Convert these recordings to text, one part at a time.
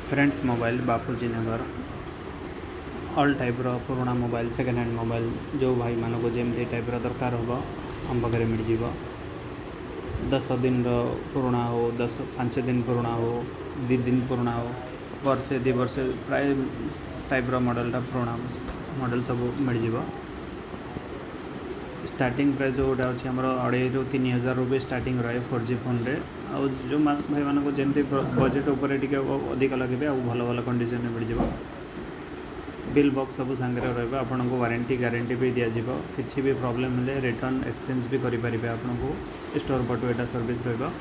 Friends mobile बापूजी नगर all type पुराना mobile second hand mobile जो भाई मान को जमी टाइप दरकार हम आम पाखे मिल जाव 10 दिन पुराना हो 5 दिन पुराना हो 2 दिन पुराना हो वर्षे 2 वर्ष प्राय टाइप मॉडलटा पुराना मॉडल सब मिल जाव। स्टार्टिंग प्राइस जोटा अच्छी आम 2,500 रू भी स्टार्टिंग रहे 4G फोन रे आउ जो भाई मान को जमी बजेट उपर अधिक लगे भल भल कंडीशन मिल जाव। बिल बॉक्स सब सांगे रहा आपन को वारंटी गारंटी भी दि जाव किसी भी प्रॉब्लम है रिटर्न एक्सचेंज भी करेंगे आपन को स्टोर पटु एटा सर्विस रहा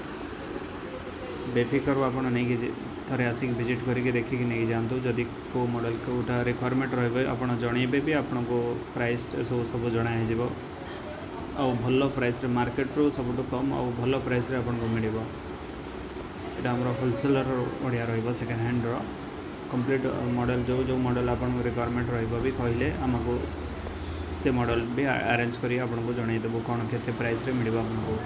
बेफिकर आपड़ नहीं थे आसिक विजिट करके देखिए नहीं जातु जदि को मॉडल कोटा रिक्वायरमेंट रही आप जनइबे भी आपन को प्राइस सब सब जना हो आ भल प्राइस रे मार्केट रू सब कम आ भल प्राइस रे आपन को मिल यहाँ आम होलसेलर बढ़िया सेकेंड हैंड कंप्लीट मॉडल जो जो मॉडल आपन रिक्वायरमेंट रही कहले आमको से मॉडल भी अरेंज करी आपन को जनईदेबू कौन केते प्राइस रे मिल आपन को।